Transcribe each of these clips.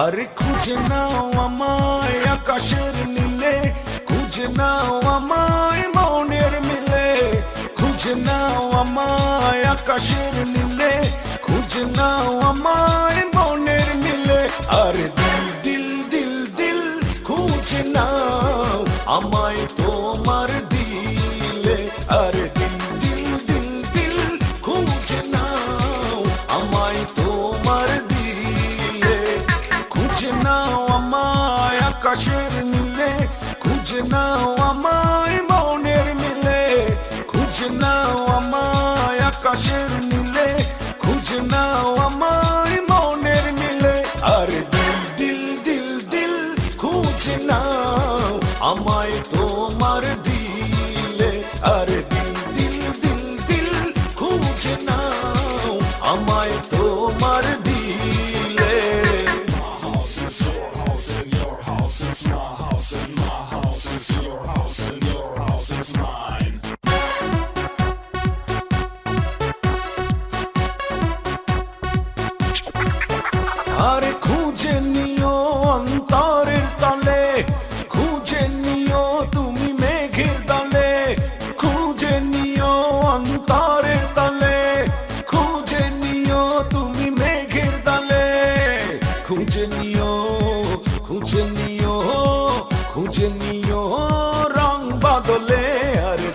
আরে খুঁজে নাও আমায় আকাশের নীলে, খুঁজে নাও আমায় মনের মিলে, খুঁজে নাও আমায় আকাশের নীলে, খুঁজে নাও আমায় মনের মিলে। আরে দিল দিল দিল দিল খুঁজে নাও আমায় তোমার দিলে। আরে দিল দিল দিল দিল খুঁজে নাও আমায় তোমার দিলে। খুঁজে নাও আমায় আকাশের নীলে, খুঁজে নাও আমায় মনের মিলে, খুঁজে নাও আমায় আকাশের নীলে, খুঁজে নাও আমায় মনের মিলে। আরে দিল দিল দিল দিল খুঁজে নাও আমায় তোমার দিলে। আরে দিল দিল দিল দিল খুঁজে নাও আমায় তোমার দিলে। It's my house and my house is your house and your house is mine. আরে খুঁজে নিও অন্তরের তলে, খুঁজে নিও তুমি মেঘের দলে, খুঁজে নিও অন্তরের তলে, খুঁজে নিও তুমি মেঘের দলে, খুঁজে নিও, খুঁজে নিও, খুঁজে নিও রং বদলে। আরে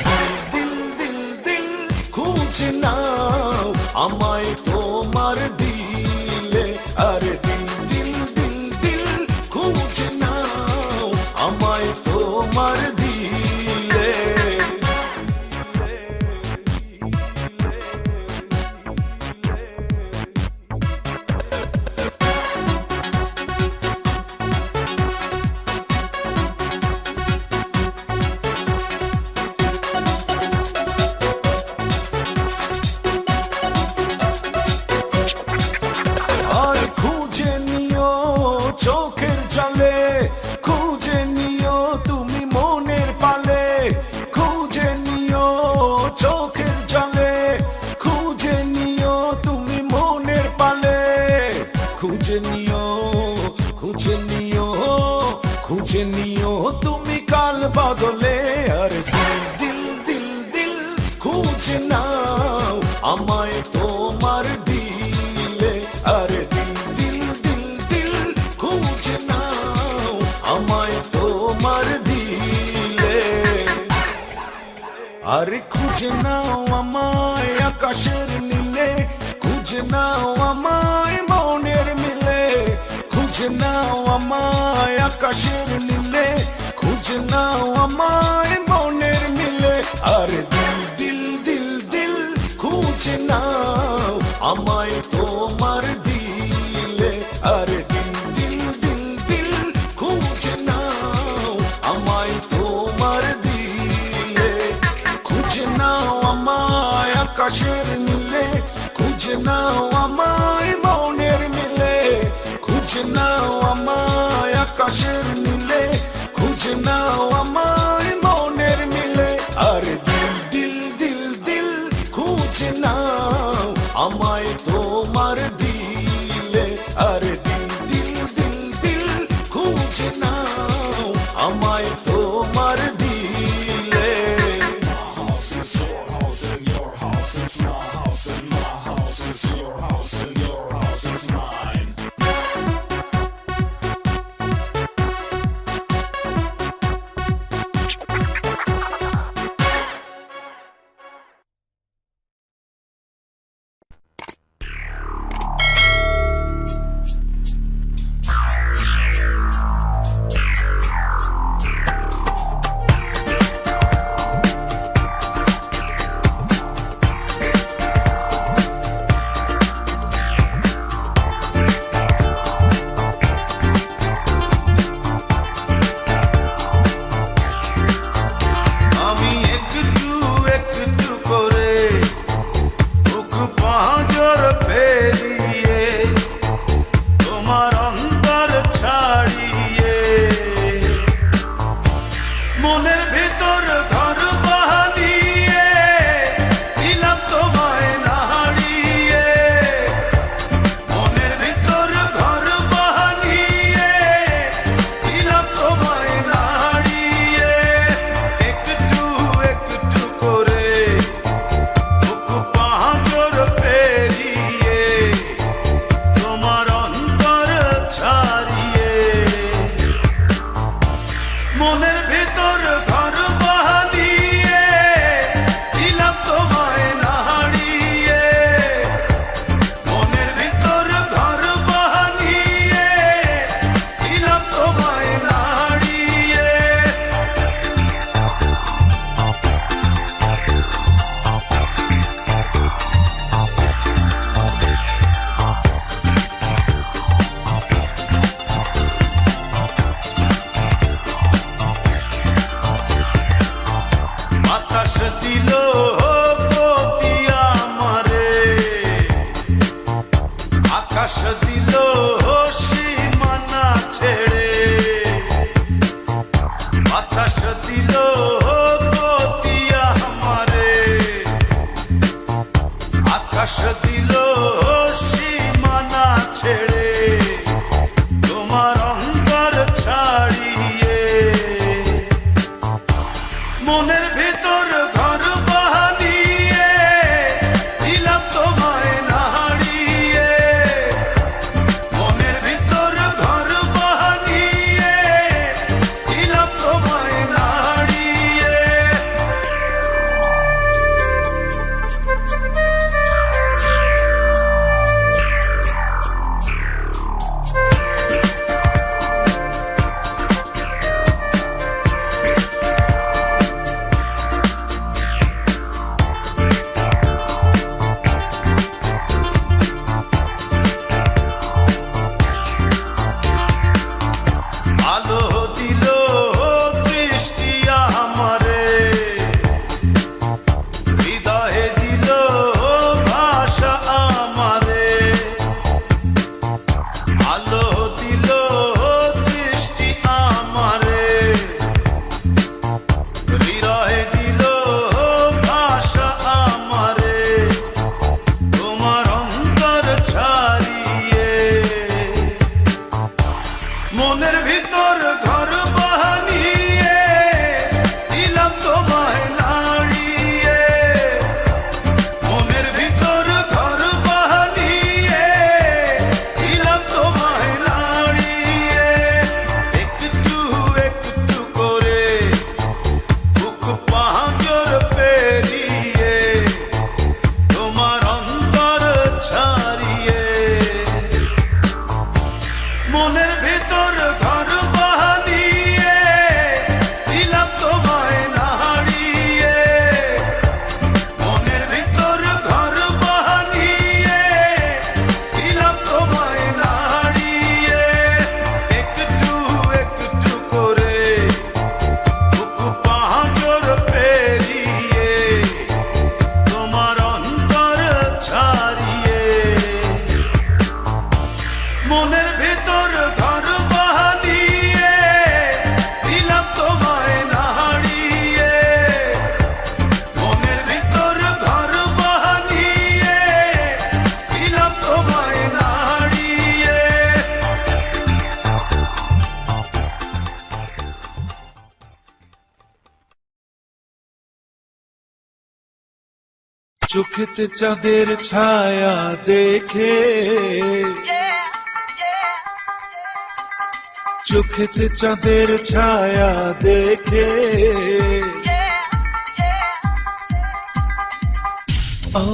দিল দিল দিল খুঁজে নাও আমায় তোমার দিলে। আরে দিল দিল দিল দিল খুঁজে নাও আমায় তোমার দিলে। চোখের জলে খুঁজে নিও তুমি মনের পালে, খুঁজে নিও চোখের জলে, খুঁজে নিও তুমি মনের পালে, খুঁজে নিও, খুঁজে নিও, খুঁজে নিও তুমি কাল বদলে। আর দিল দিল দিল খুঁজে নাও আমায় তোমার দিলে। আরে দিল দিল দিল দিল খুঁজে নাও আমায় তোমার দিলে। আরে খুঁজে নাও আমায় আকাশের নীলে, খুঁজে নাও আমায় মনের মিলে, খুঁজে নাও আমায় আকাশের নীলে, খুঁজে নাও আমায় মনের মিলে। আরে দিল দিল দিল দিল খুঁজে নাও আমায় তোমার দিলে। আরে দিল দিল দিল দিল খুঁজে নাও আমায় তোমার দিলে। খুঁজে নাও আমায় আকাশের নীলে, খুঁজে নাও আমায় মনের মিলে, খুঁজে নাও আমায় আকাশের নীলে, খুঁজে নাও আমায় মনের মিলে। আরে দিল দিল দিল দিল খুঁজে নাও আমায় তোমার দিলে। আরে দিল দিল দিল দিল খুঁজে নাও আমায় তোমার দিলে। My house is your house and your house is my house and my house is your house and your house is mine. আকাশ দিল সীমানা ছেড়ে, বাতাস দিল গতিয়া আমারে, আকাশ দিল সীমানা ছেড়ে তোমার অন্তর ছাড়িয়ে, মনের ভিতর ঘর বানিয়ে দিলাম তোমায় নাড়িয়ে, মনের ভিতর ঘর বানিয়ে দিলাম তোমায় নাড়িয়ে। আলো দিল দৃষ্টি আমারে, হৃদয়ে দিল ভাষা আমারে, আলো দিল দৃষ্টি আমারে, হৃদয়ে দিল ভাষা আমারে তোমার অন্তর ছাড়িয়ে, মনের ভিতর ঘর বানিয়ে দিলাম তোমায় নাড়িয়ে, মনের ভিতর ঘর বানিয়ে দিলাম তোমায় নাড়িয়ে। একটু একটু করে বুক পাঁজর পেরিয়ে তোমার অন্তর ছাড়িয়ে, মনের ভিতর ঘর বানিয়ে দিলাম তোমায় নাড়িয়ে, মনের ভিতর ঘর বানিয়ে দিলাম তোমায় নাড়িয়ে। একটু একটু করে বুক পাঁজর পেরিয়ে তোমার অন্তর ছাড়িয়ে, মনের ভিতর ঘর বানিয়ে দিলাম তোমায় নাড়িয়ে, মনের ভিতর ঘর বানিয়ে দিলাম তোমায় নাড়িয়ে। চোখেতে চাঁদের ছায়া দেখে, চোখেতে চাঁদের ছায়া দেখে, ও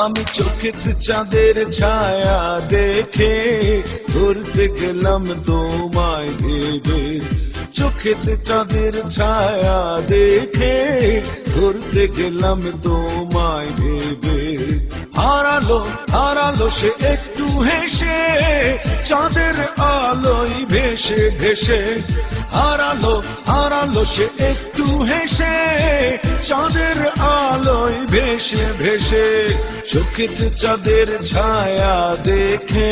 আমি চোখেতে চাঁদের ছায়া দেখে ঘুরতে গেলাম তোমায় ভেবে, চোখেতে চাঁদের ছায়া দেখে ঘুরতে গেলাম তোমায় ভেবে, হারালো হারালো সে একটু হেসে চাঁদের আলোয় ভেসে ভেসে, হারালো হারালো সে একটু হেসে চাঁদের আলোয় ভেসে ভেসে, চোখেতে চাঁদের ছায়া দেখে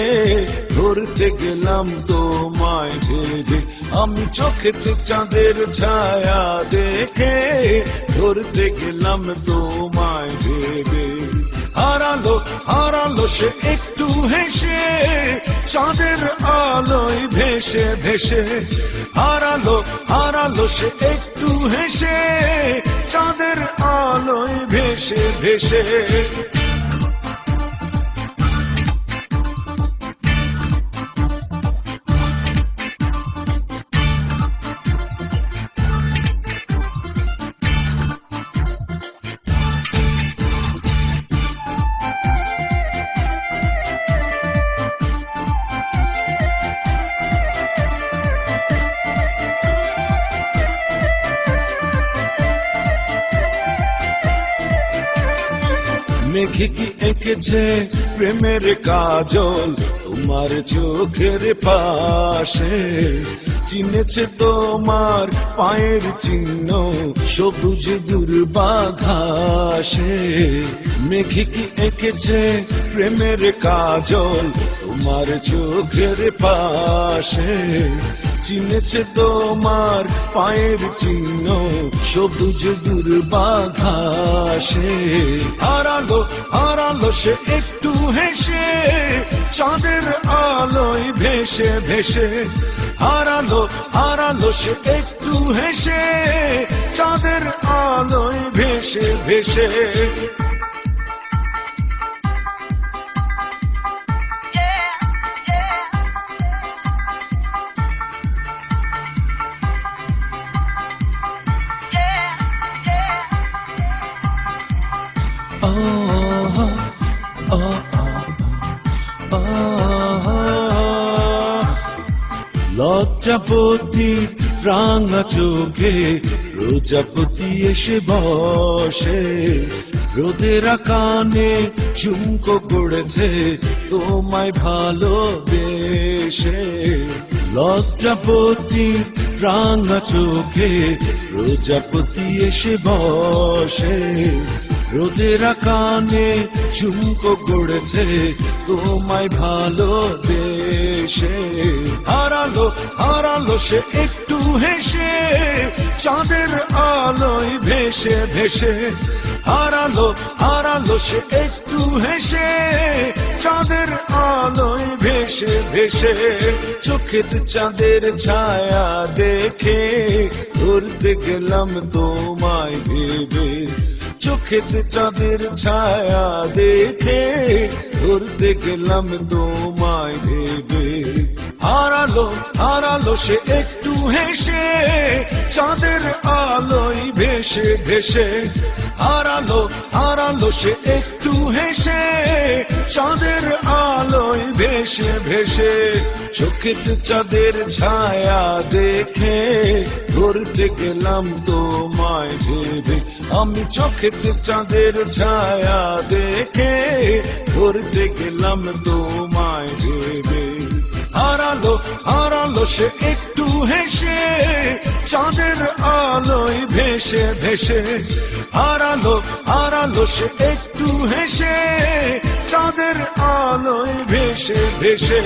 ঘুরতে গেলাম তোমায় ভেবে, আমি চোখেতে চাঁদের ছায়া দেখে ঘুরতে গেলাম তোমায় ভেবে, হারালো হারালো সে একটু হেসে চাঁদের আলোয় ভেসে ভেসে, হারালো হারালো সে একটু হেসে চাঁদের আলোয় ভেসে ভেসে। মেঘে কি এঁকেছে প্রেমের কাজল তোমার চোখের পাশে, চিনেছে তোমার পায়ের চিহ্ন সবুজ দুর্বাঘাসে। মেঘে কি এঁকেছে প্রেমের কাজল তোমার চোখের পাশে। চিনেছে তোমার পায়ের চিহ্ন সবুজ দুর্বাঘাসে। হারালো হারালো সে একটু হেসে চাঁদের আলোয় ভেসে ভেসে। হারালো হারালো সে একটু হেসে চাঁদের আলোয় ভেসে ভেসে। লজ্জাপতি রাঙা চোখে প্রজাপতি এসে বসে। রোদের কানে ঝুমকো পড়েছে তোমায় ভালোবেসে। লজ্জাপতি রাঙা চোখে প্রজাপতি এসে বসে। রোদের কানে ঝুমকো গড়েছে তোমায় ভালোবেসে। হারালো হারালো সে একটু হেসে চাঁদের আলোয় ভেসে ভেসে। হারালো হারালো সে একটু হেসে চাঁদের আলোয় ভেসে ভেসে। চোখের চাঁদের ছায়া দেখে ধরতে গেলাম তোমায় ভেবে। চোখের চাঁদের ছায়া দেখে ধরতে গেলাম তোমায় ভেবে। হারালো হারালো সে একটু হেসে চাঁদের আলোয় ভেসে ভেসে। হারালো হারালো সে একটু হেসে চাঁদের আলোয় ভেসে ভেসে। চোখের চাঁদের ছায়া দেখে ধরতে গেলাম তোমায় ভেবে। আমি চোখের চাঁদের ছায়া দেখে ধরতে গেলাম তোমায় ভেবে। হারালো হারালো সে একটু হেসে চাঁদের আলোয় ভেসে ভেসে। হারালো হারালো সে একটু হেসে চাঁদের আলোয় ভেসে ভেসে।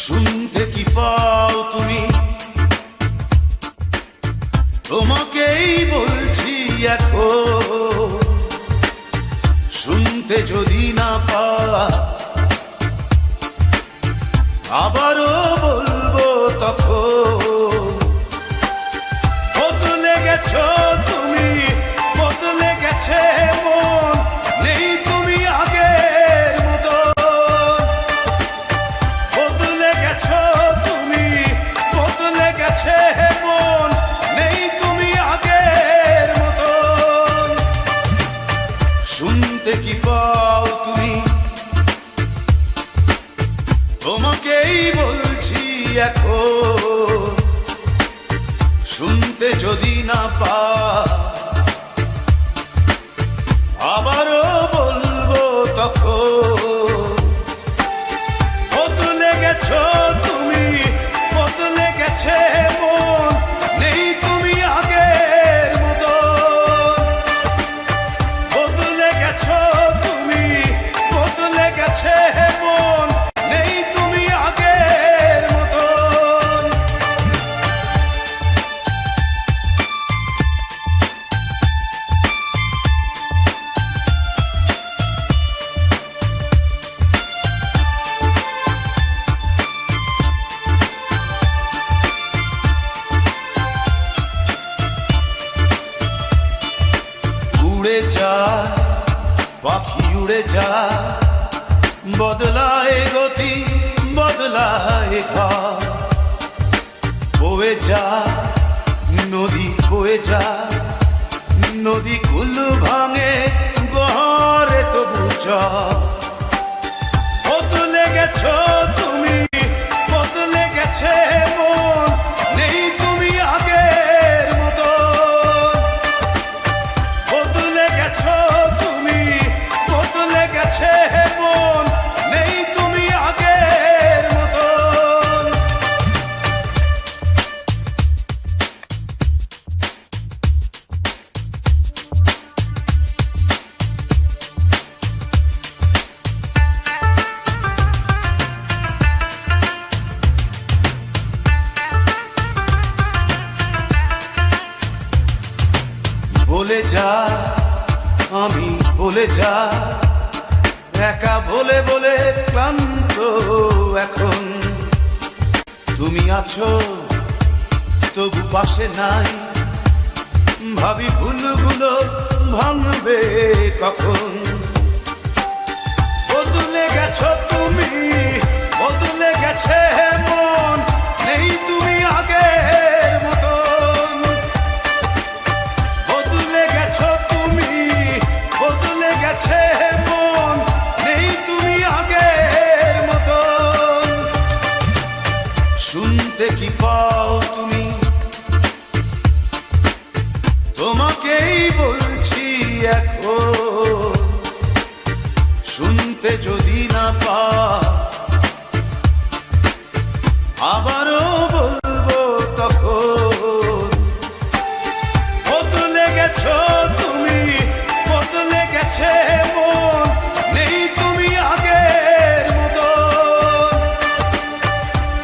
শুনতে কি পাও তুমি? তোমাকেই বলছি এখন। শুনতে যদি না পাও আবারও বলবো তখন। বদলে গেছো তুমি, বদলে গেছে মন, নেই তুমি আগের মতো। বদলে গেছো তুমি, বদলে গেছে মন, নেই তুমি আগের মতো। শুনতে কি পাও তুমি? তোমাকেই বলছি এখন। শুনতে যদি না পাও আবারও বলবো তখন। বদলে গেছো তুমি, বদলে গেছে মন, নেই তুমি আগের মতো। বদলে গেছো তুমি, বদলে গেছে মন, নেই তুমি আগের মতো। উড়ে যা পাখি উড়ে যা, বদলায় গতি বদলায় ঘর। বয়ে যা নদী বয়ে যা, নদী কুল ভাঙে ঘরে তবু চল বদলে গেছো তুমি বদলে গেছে মন নেই তুমি আগের মতো বদলে গেছো তুমি বদলে গেছে মন নেই তুমি আগের মতো বলে যা আমি বলে যা একা বলে বলে ক্লান্ত এখন তুমি আছো তবু পাশে নাই ভাবি ভুলগুলো ভাঙবে কখন বদলে গেছো তুমি বদলে গেছে মন নেই তুমি আগের মতন বদলে গেছো তুমি বদলে গেছে মন নেই তুমি আগের মতন শুনতে কি পাও তুমি তোমাকেই বলছি এখন শুনতে যদি না পাও আবারও বলবো তখন বদলে গেছো তুমি বদলে গেছে মন নেই তুমি আগের মতো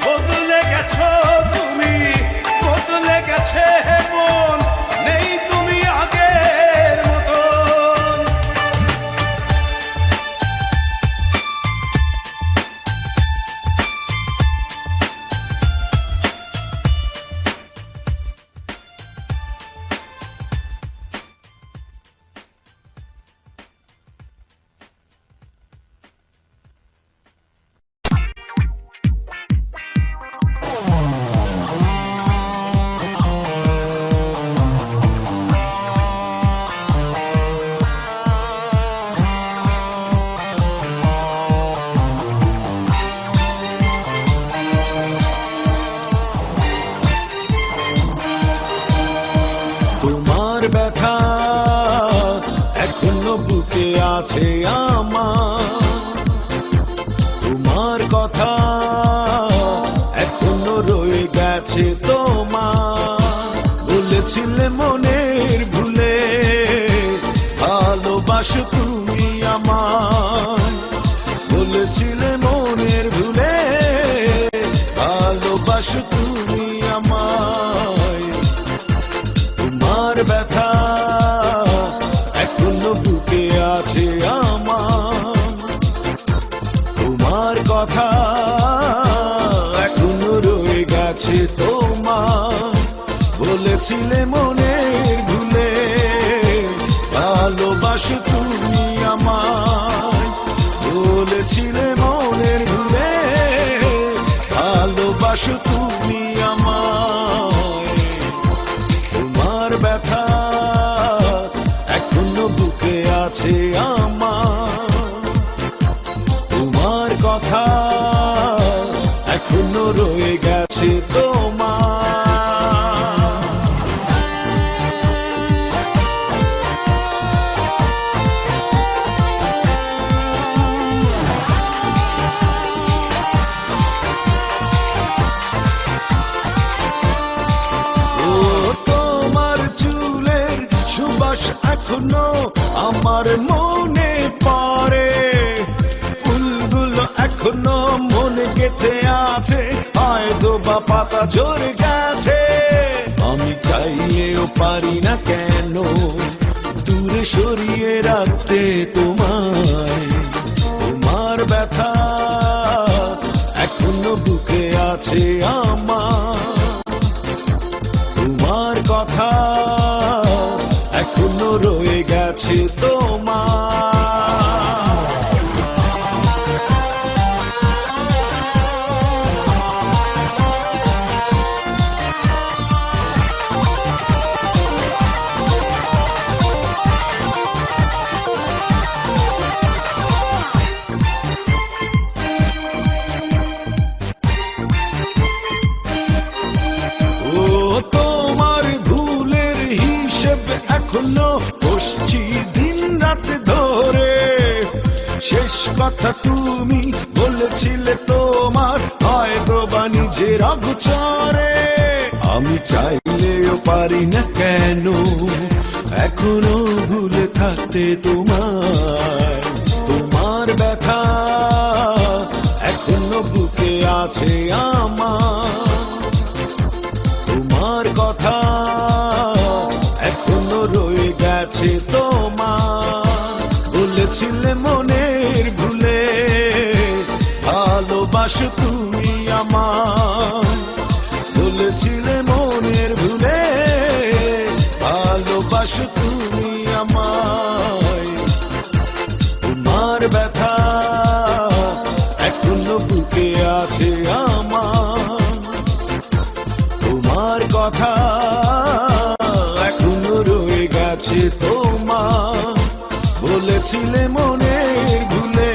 বদলে গেছো তুমি বদলে গেছে মন নেই তুমি আগের মতো তোমার ব্যথা এখনো বুকে আছে আমার তোমার কথা এখনো রয়ে গেছে তোমার বলেছিলে মনের ভুলে ভালোবাসো তুমি আমায় বলেছিলে মনের ভুলে ভালোবাসো তুমি আমায় তোমার ব্যথা এখনো বুকে আছে আমার তোমার কথা এখনো রয়ে গেছে তোমার বলেছিলে মনের ভুলে ভালোবাসো তুমি আমায় বলেছিলে মনের ভুলে ভালোবাসো তুমি আমায় তোমার ব্যথা এখনো বুকে আছে আমার তোমার কথা এখনো রয়ে গেছে তোমার সুবাস এখনো আমার মনে পড়ে ফুলগুলো এখনো মনে গেঁথে আছে হয়তো বা পাতা ঝরে গেছে আমি চাইলেও পারি না কেন দূরে সরিয়ে রাখতে তোমায় তোমার ব্যথা এখনো বুকে আছে আমার তোমার কথা এখনো রয়ে গেছে তোমার বসছি দিন রাত ধরে, শেষ কথা তুমি বলেছিলে তোমার হয়তো বা নিজের অগোচরে। আমি চাইলেও পারি না কেন এখনো ভুলে থাকতে তোমার ব্যথা এখনো বুকে আছে আমার, তোমার কথা এখনো রয়ে গেছে তোমার। বলেছিলে মনের ভুলে ভালোবাসো তুমি আমার, বলেছিলে মনের ভুলে ভালোবাসো তুমি আমায়। তোমার ব্যথা এখনো বুকে আছে আমার, তোমার কথা এখনো রয়ে গেছে তোমার। বলেছিলে মনের ভুলে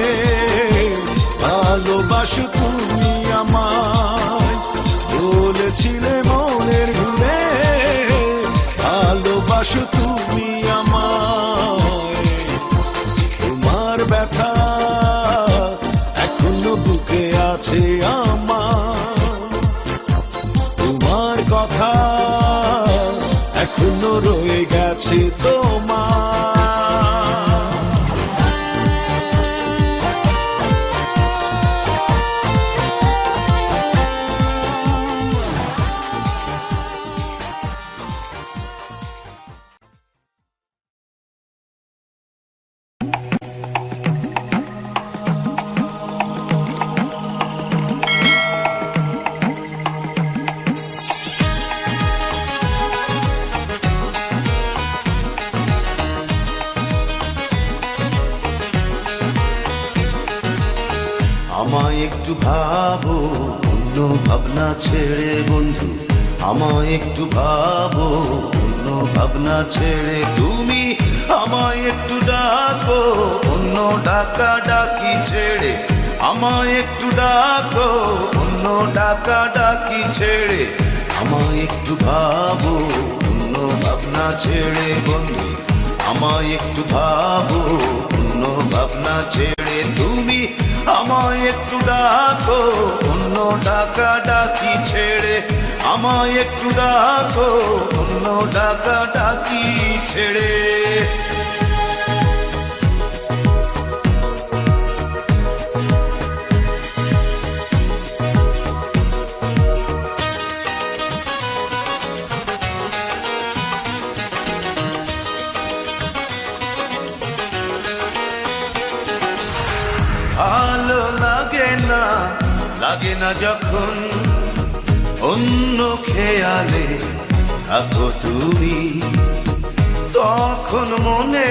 ভালোবাসো তুমি আমায়, বলেছিলে মনের ভুলে ভালোবাসো তুমি আমায়। তোমার ব্যথা এখনো বুকে আছে আমার, তোমার কথা এখনো রয়ে গেছে তোমার। আমায় একটু ভাবো অন্য ভাবনা ছেড়ে বন্ধু, আমায় একটু ভাবো অন্য ভাবনা ছেড়ে। তুমি আমায় একটু ডাকো অন্য ডাকা ডাকি ছেড়ে, আমায় একটু ডাকো অন্য ডাকা ডাকি ছেড়ে। আমায় একটু ভাবো অন্য ভাবনা ছেড়ে বন্ধু, আমায় একটু ভাবো অন্য ভাবনা ছেড়ে। তুমি আমায় একটু ডাকো অন্য ডাকা ডাকি ছেড়ে, আমায় একটু ডাকো অন্য ডাকা ডাকি ছেড়ে। ভালো লাগে না যখন অন্য খেয়ালে থাকো তুমি, তখন মনে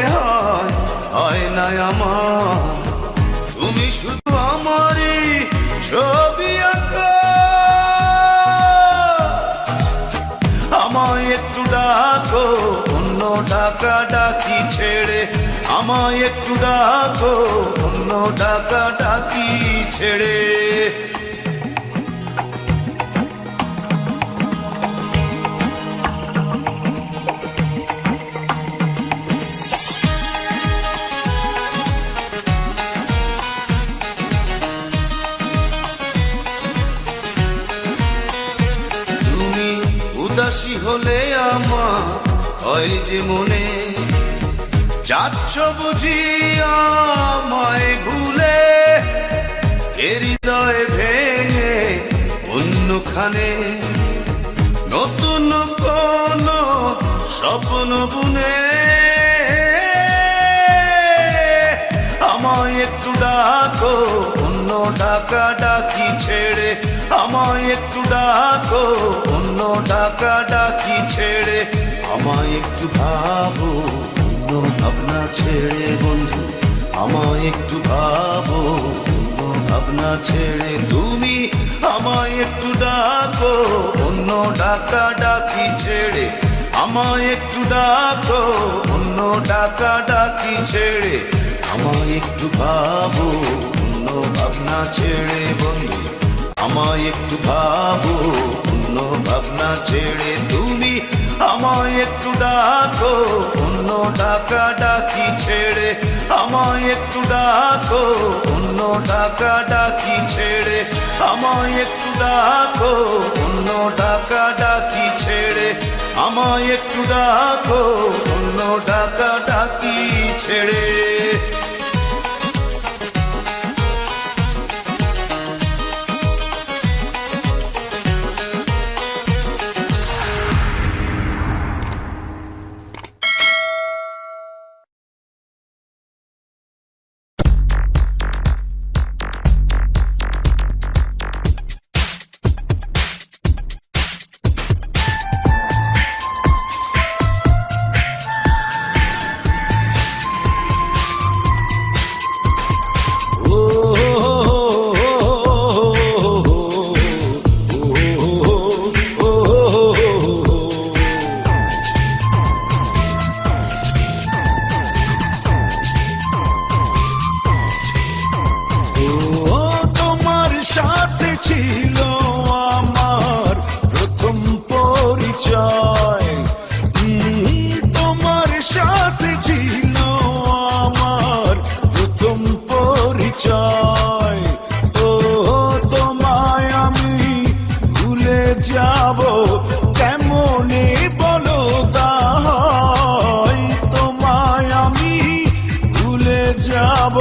হয় না আমার তুমি শুধু আমারই ছবি আঁকা। আমায় একটু ডাকো অন্য ডাকা ডাকি ছেড়ে, আমায় একটু ডাকো অন্য ডাকা ডাকি ছেড়ে। তুমি উদাসী হলে আমার হয় যে মনে, যাচ্ছ বুঝি আমায় ভুলে, হৃদয় ভেঙে অন্যখানে নতুন কোন স্বপ্ন বুনে। আমায় একটু ডাকো অন্য ডাকা ডাকি ছেড়ে, আমায় একটু ডাকো অন্য ডাকা ডাকি ছেড়ে। আমায় একটু ভাবো অন্য ভাবনা ছেড়ে বন্ধু, আমায় একটু ভাবো অন্য ভাবনা ছেড়ে। তুমি আমায় একটু ডাকো অন্য ডাকা ডাকি ছেড়ে, আমায় একটু ডাকো অন্য ডাকা ডাকি ছেড়ে। আমায় একটু ভাবো অন্য ভাবনা ছেড়ে বন্ধু, আমায় একটু ভাবো অন্য ভাবনা না ছেড়ে তুমি আমায় একটু ডাকো, অন্য ডাকা ডাকি ছেড়ে আমায় একটু ডাকো, অন্য ডাকা ডাকি ছেড়ে আমায় একটু ডাকো, অন্য ডাকা ডাকি ছেড়ে আমায় একটু ডাকো, অন্য ডাকা ডাকি ছেড়ে। ছিল আমার প্রথম পরিচয়, তোমার সাথে ছিল আমার প্রথম পরিচয়। ও তোমায় আমি ভুলে যাব কেমনে বলো তাই, তোমায় আমি ভুলে যাব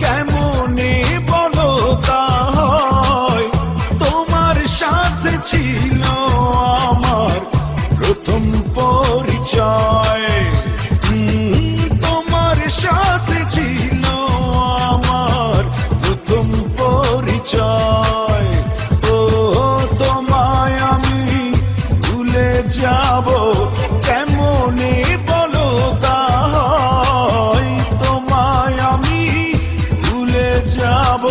কেমনে বলো তাই। তোমার সাথে ছিল আমার প্রথম পরিচয়, তোমার সাথে ছিল আমার প্রথম পরিচয়। ও তোমায় আমি ভুলে যাব কেমনে বলো তাই, তোমায় আমি ভুলে যাব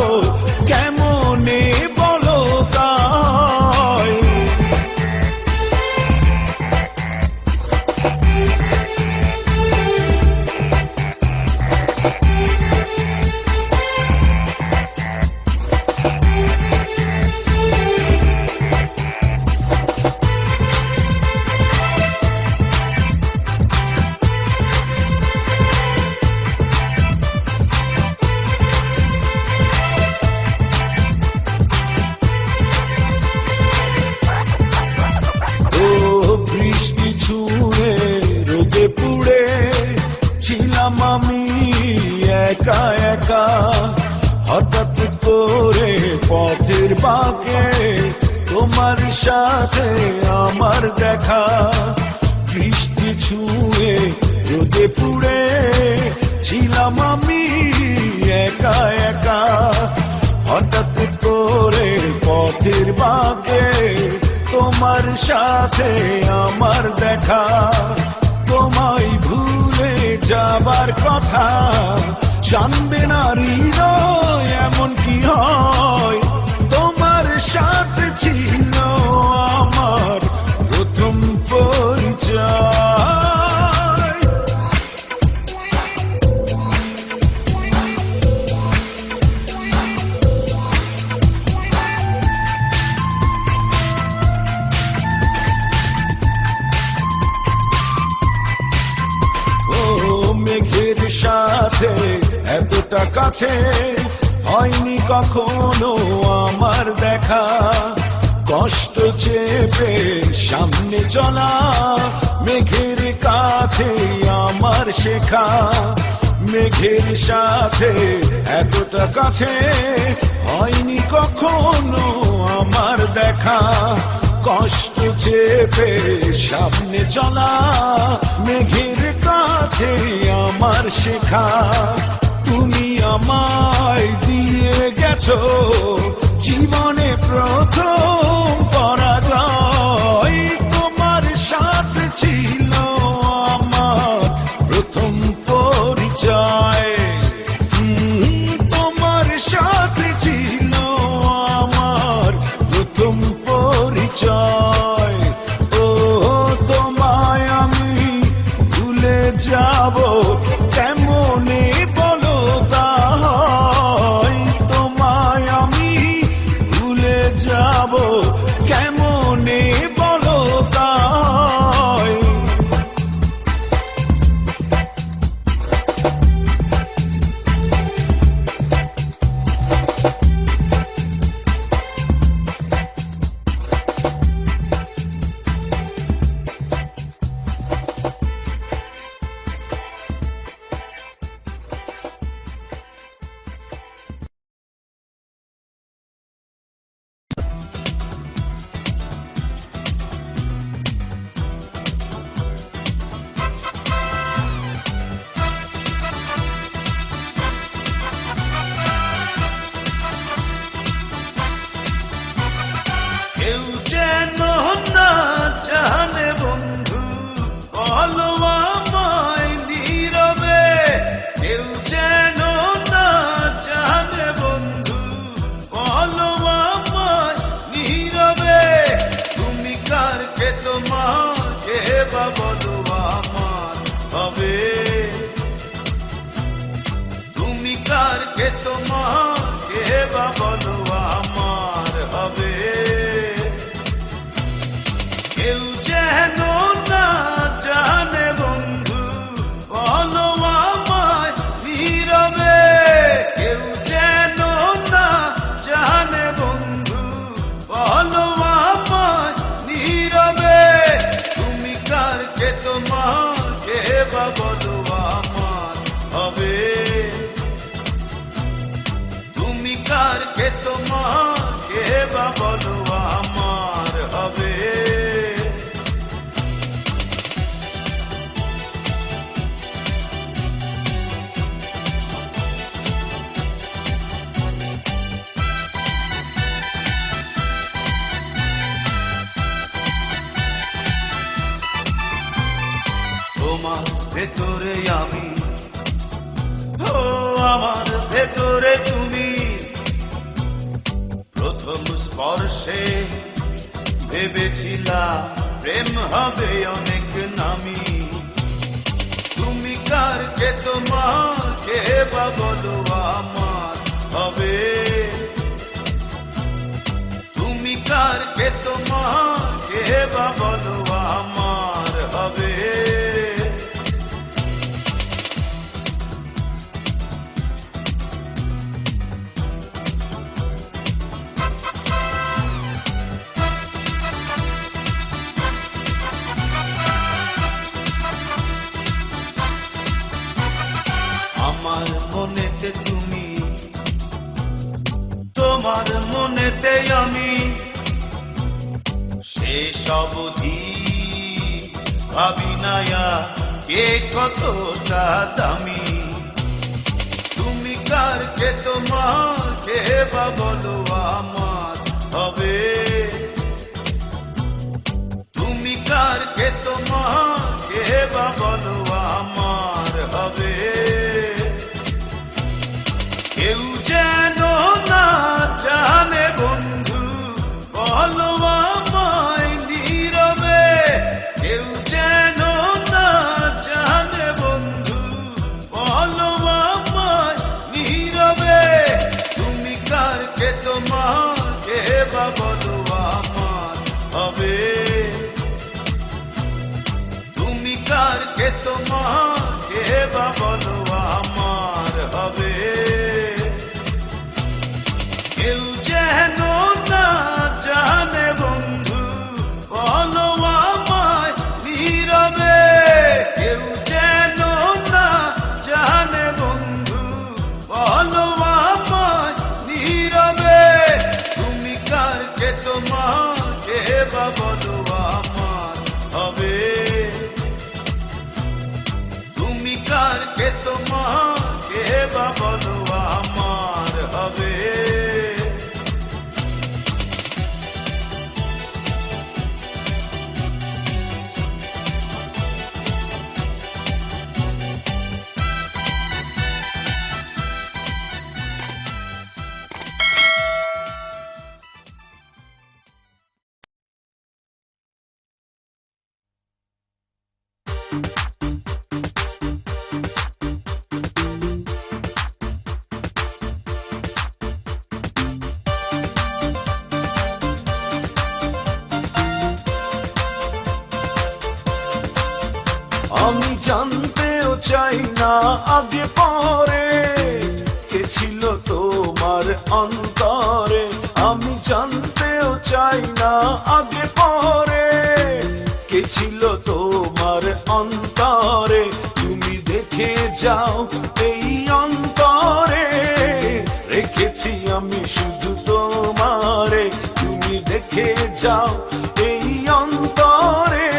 কেমনে বলো তাই। বৃষ্টি ছুঁড়ে রোদে পুড়ে ছিলাম আমি একা একা, হঠাৎ করে পথের বাঁকে তোমার সাথে আমার দেখা। বৃষ্টি ছুঁড়ে রোদে পুড়ে ছিলাম আমি একা একা, হঠাৎ করে পথের বাঁকে তোমার সাথে আমার দেখা। তোমায় ভুলে যাবার কথা জানবে না হৃদয়, এমন কি হয়। তোমার সাথে ছিল আমার প্রথম পরিচয়। মেঘের সাথে এতটা কাছে হয়নি কখনো আমার দেখা, কষ্ট চেপে সামনে চলা মেঘের কাছে আমার শেখা। মেঘের সাথে এতটা কাছে হয়নি কখনো আমার দেখা, কষ্ট চেপে সামনে চলা মেঘের কাছে আমার শেখা। তুমি আমায় দিয়ে গেছো জীবনে প্রথম পরাজয়, তোমার সাথে ছিল আমার প্রথম পরিচয়। তোমার সাথে ছিল আমার প্রথম পরিচয়। ও তোমায় আমি ভুলে যাব কেমনে বলো তাই, তোমায় আমি আমার ভেতরে আমি, ও আমার ভেতরে তুমি। প্রথম স্পর্শে ভেবেছিলাম প্রেম হবে অনেক নামি। তুমি কার কে তোমার কে বা বলো আমার হবে। তুমি কার কে তোমার কে বা বলো আমার হবে। আমার মনেতে তুমি, তোমার মনেতে আমি, শেষ অবধি ভাবি নায়া কে কতটা দামি। তুমি কার কে তোমার কে বা বলো আমার হবে। তুমি কার কে তোমার কে বা বলো আমার হবে। কেউ যেন না জানে বন্ধু বলো আমায় নীরবে। কেউ যেন না জানে বন্ধু বলো আমায় নীরবে। তুমি কার কে তোমার কে বা বলো আমার হবে। তুমি কার কে তোমার কে বা বলো আমার হবে। কেউ যেন না জানে বন্ধু বলো আমায় নীরবে। কেউ যেন না জানে বন্ধু বলো আমায় নীরবে। তুমি কার কে তোমার কে বা বলো আমার হবে। তুমি কার কে তোমার কে বা বলো আমার হবে। আমি জানতেও চাই না আগে পরে কে ছিল তোমার অন্তরে। আমি জানতেও চাই না আগে পরে কে ছিল তোমার অন্তরে। তুমি দেখে যাও এই অন্তরে রেখেছি আমি শুধু তোমারে। তুমি দেখে যাও এই অন্তরে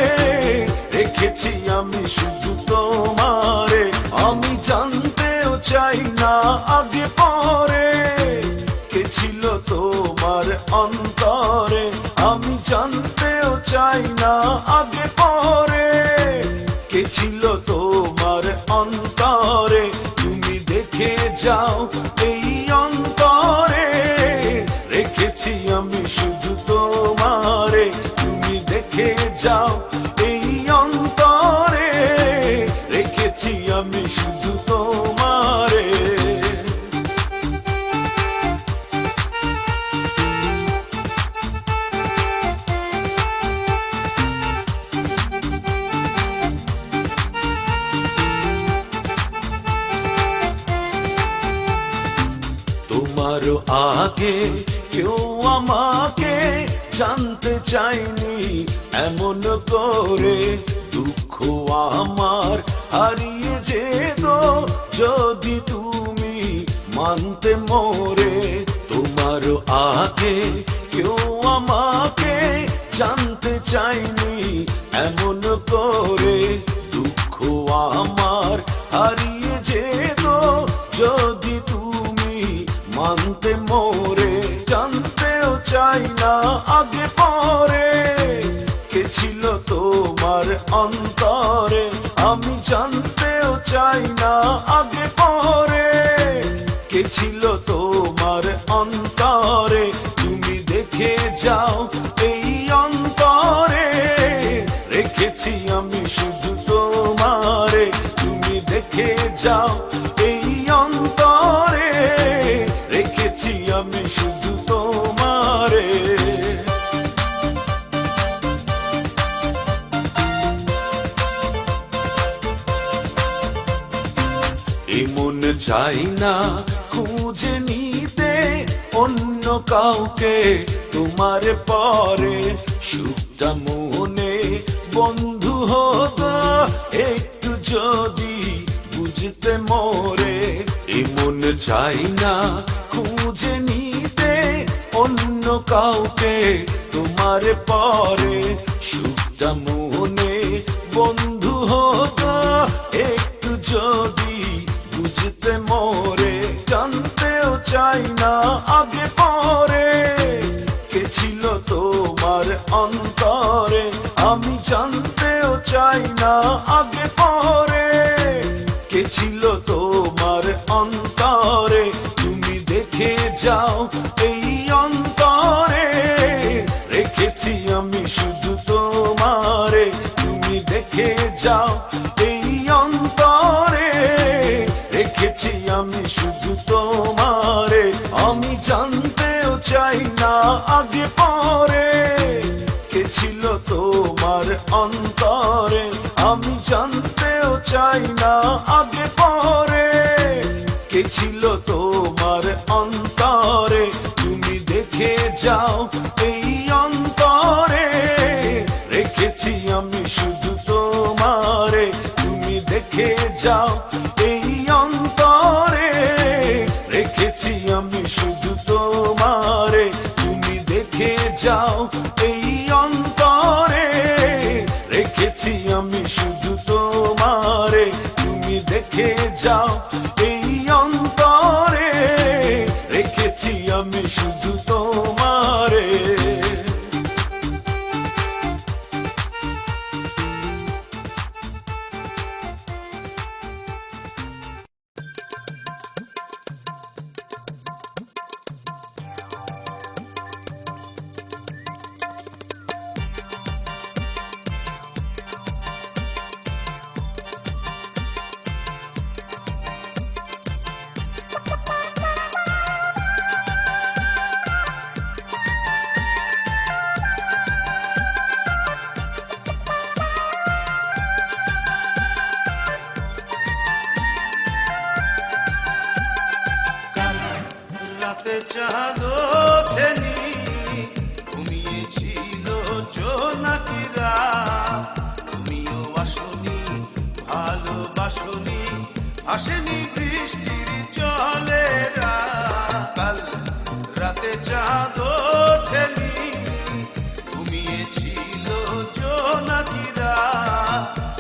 রেখেছি আমি শুধু তোমারে। আমি জানতেও চাই না আগে পরে কে ছিল তোমার অন্তরে। আমি জানতেও চাই না আগে পরে কে ছিল তোমার অন্তরে। তুমি দেখে যাও এই অন্তরে রেখেছি আমি শুধু তোমারে। তুমি দেখে যাও এই অন্তরে রেখেছি আমি শুধু তোমারে। তোমারও আগে কেউ আমাকে জানতে চাইনি এমন করে। দুঃখ আমার হারিয়ে যেত যদি তুমি মানতে মোরে। তোমারও আগে কেউ আমাকে জানতে চাইনি এমন করে। দুঃখ আমার হারিয়ে যেত যদি তুমি মানতে মোরে। জানতেও চাই না আগে পরে কে ছিল তোমার অন্তরে। আমি জানতেও চাই না আগে পরে কে ছিল তোমার অন্তরে তুমি দেখে যাও এই অন্তরে রেখেছি আমি শুধু তোমারে তুমি দেখে যাও এই অন্তরে রেখেছি আমি শুধু তোমারে এমন চাই না খুঁজে নিতে অন্য কাউকে তোমার পরে সুখটা মনে বন্ধু হতো একটু যদি বুঝতে মোরে এমন চাই না খুঁজে নিতে অন্য কাউকে তোমার পরে সুখটা মনে বন্ধু হতো একটু যদি বুঝতে মোরে জানতেও চাই না আগে পরে কে ছিল তোমার অন্তরে আমি জানতেও চাই না আগে পরে কে ছিল তোমার অন্তরে তুমি দেখে যাও এই অন্তরে রেখেছি আমি শুধু তোমারে তুমি দেখে যাও এই অন্তরে রেখেছি আমি শুধু তোমারে আমি জানতেও চাই না আগে পরে কে ছিল তোমার অন্তরে আমি জানতেও চাই না আগে পরে কে ছিল তোমার অন্তরে তুমি দেখে যাও এই অন্তরে রেখেছি আমি শুধু তোমারে তুমি দেখে যাও এই অন্তরে রেখেছি আমি শুধু তোমারে তুমি দেখে যাও এই অন্তরে রেখেছি আমি শুধু তোমারে তুমি দেখে যাও এই অন্তরে রেখেছি আমি শুধু তোমারে রাতে চাঁদ ওঠেনি ঘুমিয়েছিল জোনাকিরা তুমিও আসনি ভালোবাসনি আসেনি বৃষ্টির জলেরা কাল রাতে চাঁদ ওঠেনি ঘুমিয়েছিল জোনাকিরা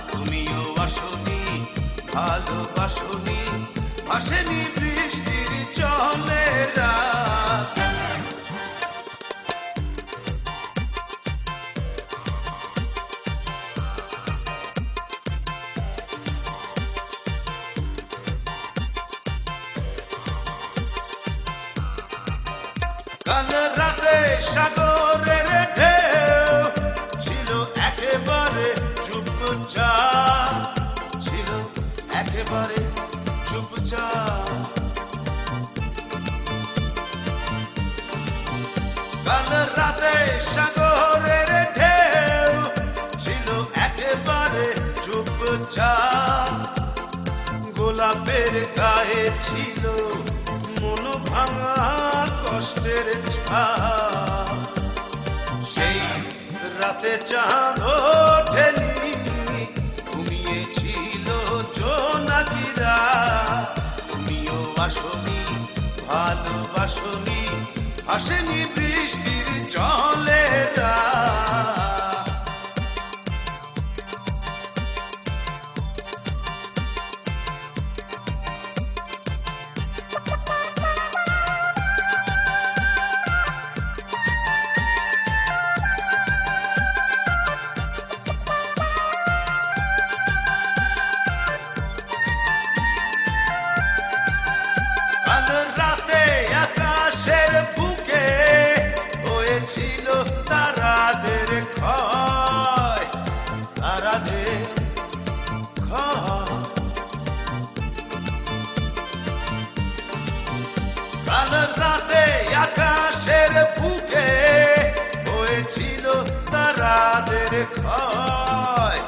তুমিও আসনি ভালোবাসনি আসেনি বৃষ্টির জলেরা কাল রাতে সাগরের ঢেউ ছিল একেবারে চুপচাপ ছিল একেবারে চুপচাপ কাল রাতে সাগরের ঢেউ ছিল একেবারে চুপচাপ গোলাপের গায়ে ছিল মন ভাঙা কষ্টের ছাপ সেই রাতে চাঁদ ওঠেনি ঘুমিয়েছিল জোনাকিরা তুমিও আসনি ভালোবাসনি আসেনি বৃষ্টির জলেরা হয়েছিল তারাদের ক্ষয়, তারাদের ক্ষয়। কাল রাতে আকাশের বুকে হয়েছিল তারাদের ক্ষয়,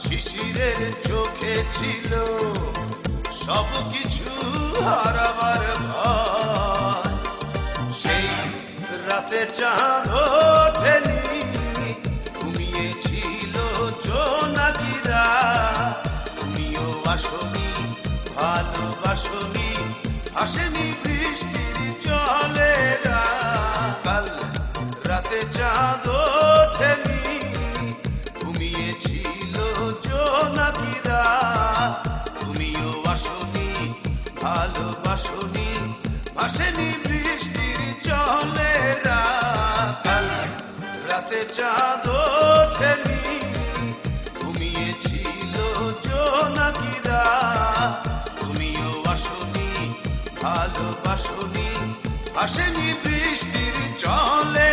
শিশিরের চোখে ছিল সবকিছু হারাবার ভয়। সেই রাতে চাঁদ ওঠেনি, ঘুমিয়েছিল জোনাকিরা, তুমিও আসনি, ভালোবাসনি, আসেনি বৃষ্টির জলেরা। কাল রাতে চাঁদ ওঠেনি, ঘুমিয়েছিল জোনাকিরা, তুমিও আসনি, ভালোবাসনি, আসেনি বৃষ্টির জলেরা। কাল রাতে চাঁদ ওঠেনি, ঘুমিয়েছিল জোনাকিরা, তুমিও আসনি, ভালোবাসনি, আসেনি বৃষ্টির জলে।